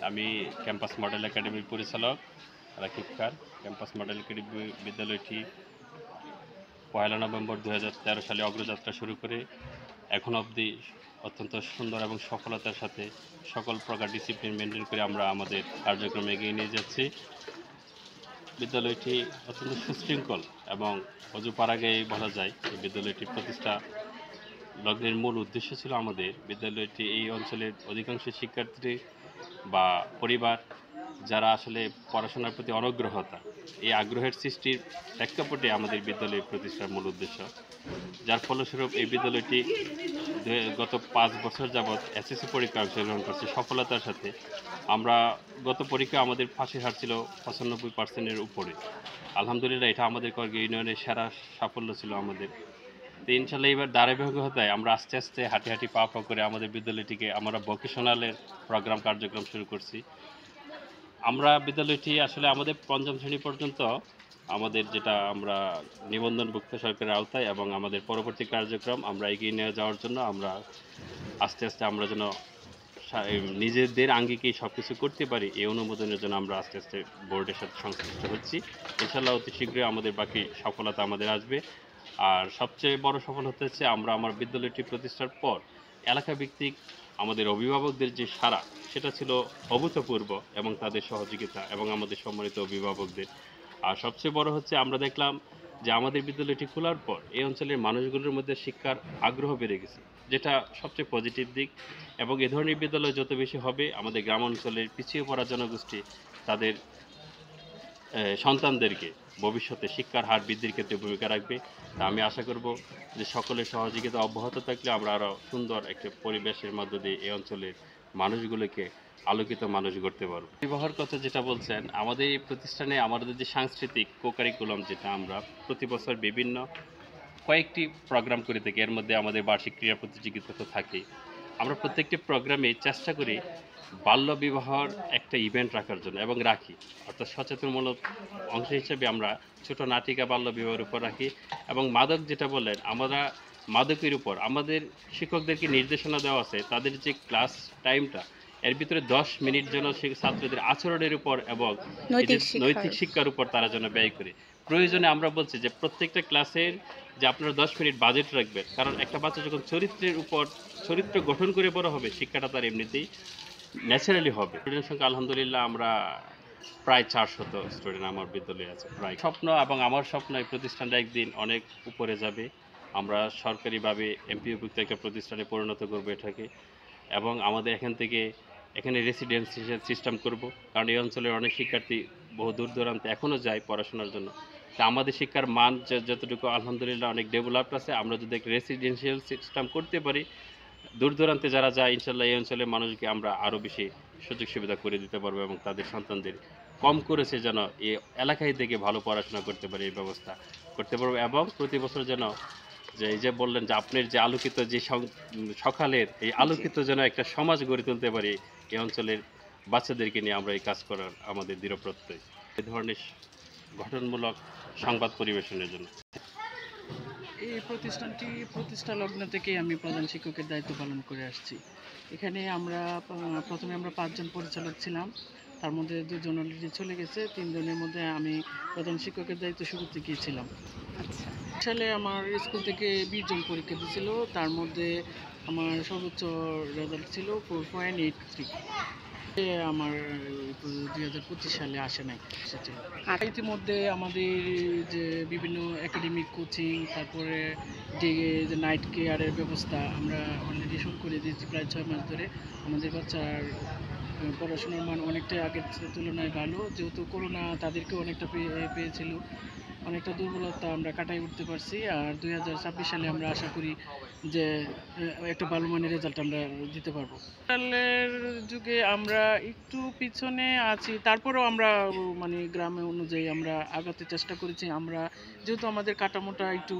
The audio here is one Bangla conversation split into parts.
আমি ক্যাম্পাস মডেল একাডেমির পরিচালক রাকিব খান। ক্যাম্পাস মডেল একাডেমি বিদ্যালয়টি 1 নভেম্বর 2013 সালে অগ্রযাত্রা শুরু করে এখন অবধি অত্যন্ত সুন্দর এবং সফলতার সাথে সকল প্রকার ডিসিপ্লিন মেনটেন করে আমরা আমাদের কার্যক্রম এগিয়ে নিয়ে যাচ্ছি। বিদ্যালয়টি অত্যন্ত সুশৃঙ্খল এবং অজুপাড়াগেই বলা যায় এই বিদ্যালয়টি প্রতিষ্ঠা লগ্নের মূল উদ্দেশ্য ছিল আমাদের বিদ্যালয়টি এই অঞ্চলের অধিকাংশ শিক্ষার্থী বা পরিবার যারা আসলে পড়াশোনার প্রতি অনগ্রহতা, এই আগ্রহের সৃষ্টির প্রেক্ষাপটে আমাদের বিদ্যালয় প্রতিষ্ঠার মূল উদ্দেশ্য। যার ফলস্বরূপ এই বিদ্যালয়টি গত 5 বছর যাবৎ এসএসসি পরীক্ষা অংশগ্রহণ করছে সফলতার সাথে। আমরা গত পরীক্ষা আমাদের ফাঁসির হার ছিল 95%-এর উপরে। আলহামদুলিল্লাহ এটা আমাদের করগে ইউনিয়নের সেরা সাফল্য ছিল আমাদের। তো ইনশাল্লাহ এবার ধারাবাহিকতায় আমরা আস্তে আস্তে হাঁটি পা করে আমাদের বিদ্যালয়টিকে আমরা ভোকেশনালের প্রোগ্রাম কার্যক্রম শুরু করছি। আমরা বিদ্যালয়টি আসলে আমাদের 5ম শ্রেণী পর্যন্ত আমাদের যেটা আমরা নিবন্ধনভুক্ত সরকারের আওতায় এবং আমাদের পরবর্তী কার্যক্রম আমরা এগিয়ে নিয়ে যাওয়ার জন্য আমরা আস্তে আস্তে আমরা যেন নিজেদের আঙ্গিকেই সব কিছু করতে পারি এই অনুমোদনের জন্য আমরা আস্তে আস্তে বোর্ডের সাথে সংশ্লিষ্ট হচ্ছি। ইনশাল্লাহ অতি শীঘ্রই আমাদের বাকি সফলতা আমাদের আসবে। আর সবচেয়ে বড় সফলতা হচ্ছে আমরা আমার বিদ্যালয়টি প্রতিষ্ঠার পর এলাকা ভিত্তিক আমাদের অভিভাবকদের যে সাড়া সেটা ছিল অভূতপূর্ব এবং তাদের সহযোগিতা এবং আমাদের সম্মানিত অভিভাবকদের। আর সবচেয়ে বড় হচ্ছে আমরা দেখলাম যে আমাদের বিদ্যালয়টি খোলার পর এই অঞ্চলের মানুষগুলোর মধ্যে শিক্ষার আগ্রহ বেড়ে গেছে, যেটা সবচেয়ে পজিটিভ দিক। এবং এ ধরনের বিদ্যালয় যত বেশি হবে আমাদের গ্রাম অঞ্চলের পিছিয়ে পড়া জনগোষ্ঠী তাদের সন্তানদেরকে ভবিষ্যতে শিক্ষার হার বৃদ্ধির ক্ষেত্রে ভূমিকা রাখবে। তা আমি আশা করব যে সকলের সহযোগিতা অব্যাহত থাকলে আমরা আরও সুন্দর একটা পরিবেশের মধ্য দিয়ে এই অঞ্চলের মানুষগুলোকে আলোকিত মানুষ গড়তে পারব। বিবাহের কথা যেটা বলছেন, আমাদের এই প্রতিষ্ঠানে আমাদের যে সাংস্কৃতিক কোকারিকুলাম যেটা আমরা প্রতি বছর বিভিন্ন কয়েকটি প্রোগ্রাম করে থাকি, এর মধ্যে আমাদের বার্ষিক ক্রীড়া প্রতিযোগিতা তো থাকেই। আমরা প্রত্যেকটি প্রোগ্রামে চেষ্টা করি বাল্য বিবাহর একটা ইভেন্ট রাখার জন্য এবং রাখি, অর্থাৎ সচেতনমূলক অংশ হিসেবে আমরা ছোট নাটিকা বাল্য বিবাহের উপর রাখি। এবং মাদক যেটা বললেন, আমরা মাদকের উপর আমাদের শিক্ষকদেরকে নির্দেশনা দেওয়া আছে তাদের যে ক্লাস টাইমটা এর ভিতরে 10 মিনিট যেন ছাত্রদের আচরণের উপর এবং নৈতিক শিক্ষার উপর তারা যেন ব্যয় করে। প্রয়োজনে আমরা বলছি যে প্রত্যেকটা ক্লাসের যে আপনারা 10 মিনিট বাজেট রাখবেন, কারণ একটা বাচ্চা যখন চরিত্রের উপর চরিত্র গঠন করে বড় হবে শিক্ষাটা তার এমনিতেই ন্যাচারালি হবে। স্টুডেন্টের সংখ্যা আলহামদুলিল্লাহ আমরা প্রায় 400 স্টুডেন্ট আমার বিদ্যালয়ে আছে। প্রায় স্বপ্ন এবং আমার স্বপ্ন এই প্রতিষ্ঠানটা একদিন অনেক উপরে যাবে। আমরা সরকারিভাবে এমপিওভুক্ত একটা প্রতিষ্ঠানে পরিণত করবো এটাকে এবং আমাদের এখানে রেসিডেন্সিয়াল সিস্টেম করব, কারণ এই অঞ্চলের অনেক শিক্ষার্থী বহু দূর দূরান্তে এখনও যায় পড়াশোনার জন্য। তা আমাদের শিক্ষার মান যতটুকু আলহামদুলিল্লাহ অনেক ডেভেলপড আছে, আমরা যদি একটা রেসিডেন্সিয়াল সিস্টেম করতে পারি দূর দূরান্তে যারা যায় ইনশাল্লাহ এই অঞ্চলের মানুষকে আমরা আরও বেশি সুযোগ সুবিধা করে দিতে পারবো এবং তাদের সন্তানদের কম করেছে যেন এই এলাকায় থেকে ভালো পড়াশোনা করতে পারে এই ব্যবস্থা করতে পারবো। এবং প্রতি বছর যেন যে এই যে বললেন যে আপনার যে আলোকিত যে সকালের এই আলোকিত যেন একটা সমাজ গড়ে তুলতে পারি এই অঞ্চলের বাচ্চাদেরকে নিয়ে আমরা এই কাজ করার আমাদের দৃঢ় প্রত্যয়। এই ধরনের গঠনমূলক সংবাদ পরিবেশনের জন্য এই প্রতিষ্ঠানটি প্রতিষ্ঠা লগ্ন থেকেই আমি প্রধান শিক্ষকের দায়িত্ব পালন করে আসছি। এখানে আমরা প্রথমে আমরা 5 জন পরিচালক ছিলাম, তার মধ্যে 2 জন অলরেডি চলে গেছে, 3 জনের মধ্যে আমি প্রধান শিক্ষকের দায়িত্ব শুরু থেকেই ছিলাম। আচ্ছা, সালে আমার স্কুল থেকে 20 জন পরীক্ষা দিয়েছিল, তার মধ্যে আমার সর্বোচ্চ রেজাল্ট ছিল 4.83। আমার 2025 সালে আসে নাই সেটা। ইতিমধ্যে আমাদের যে বিভিন্ন একাডেমিক কোচিং, তারপরে যে নাইট কেয়ারের ব্যবস্থা আমরা অলরেডি শুরু করে দিয়েছি প্রায় 6 মাস ধরে। আমাদের বাচ্চার পড়াশোনার মান অনেকটাই আগের তুলনায় ভালো, যেহেতু করোনা তাদেরকে অনেকটা পেয়েছিল, অনেকটা দুর্বলতা আমরা কাটাই উঠতে পারছি। আর 2026 সালে আমরা আশা করি যে একটা ভালো মানের রেজাল্ট আমরা দিতে পারবো। ডিজিটালের যুগে আমরা একটু পিছনে আছি, তারপরেও আমরা মানে গ্রামে অনুযায়ী আমরা আগাতে চেষ্টা করেছি। আমরা যেহেতু আমাদের কাঠামোটা একটু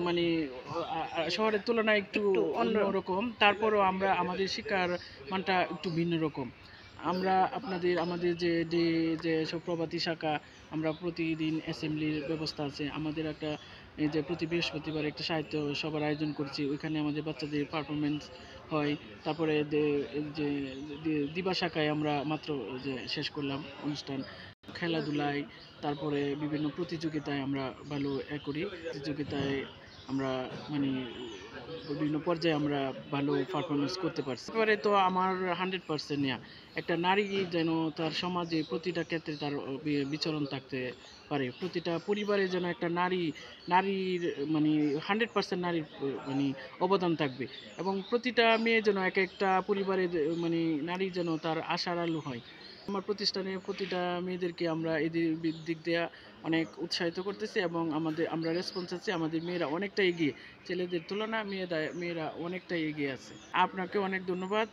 মানে শহরের তুলনায় একটু অন্যরকম, তারপরেও আমরা আমাদের শিক্ষার মানটা একটু ভিন্ন রকম। আমরা আমাদের যে সব প্রভাতী শাখা, আমরা প্রতিদিন অ্যাসেম্বলির ব্যবস্থা আছে। আমাদের একটা এই যে প্রতি বৃহস্পতিবার একটা সাহিত্য সভার আয়োজন করছি, ওইখানে আমাদের বাচ্চাদের পারফরমেন্স হয়। তারপরে এই যে দিবা শাখায় আমরা মাত্র যে শেষ করলাম অনুষ্ঠান। খেলাধুলায়, তারপরে বিভিন্ন প্রতিযোগিতায় আমরা ভালো করি। প্রতিযোগিতায় আমরা মানে বিভিন্ন পর্যায়ে আমরা ভালো পারফরম্যান্স করতে পারছি। এবারে তো আমার 100% নেয়া। একটা নারী যেন তার সমাজে প্রতিটা ক্ষেত্রে তার বিচরণ থাকতে পারে। প্রতিটা পরিবারে যেন একটা নারীর মানে 100% নারীর মানে অবদান থাকবে। এবং প্রতিটা মেয়ে যেন একেকটা পরিবারের মানে নারী যেন তার আশার আলো হয়। আমার প্রতিষ্ঠানে প্রতিটা মেয়েদেরকে আমরা এদের দিক দিয়ে অনেক উৎসাহিত করতেছি এবং আমরা রেসপন্স আছি। আমাদের মেয়েরা অনেকটা এগিয়ে। ছেলেদের তুলনায় মেয়েরা অনেকটাই এগিয়ে আছে। আপনাকে অনেক ধন্যবাদ।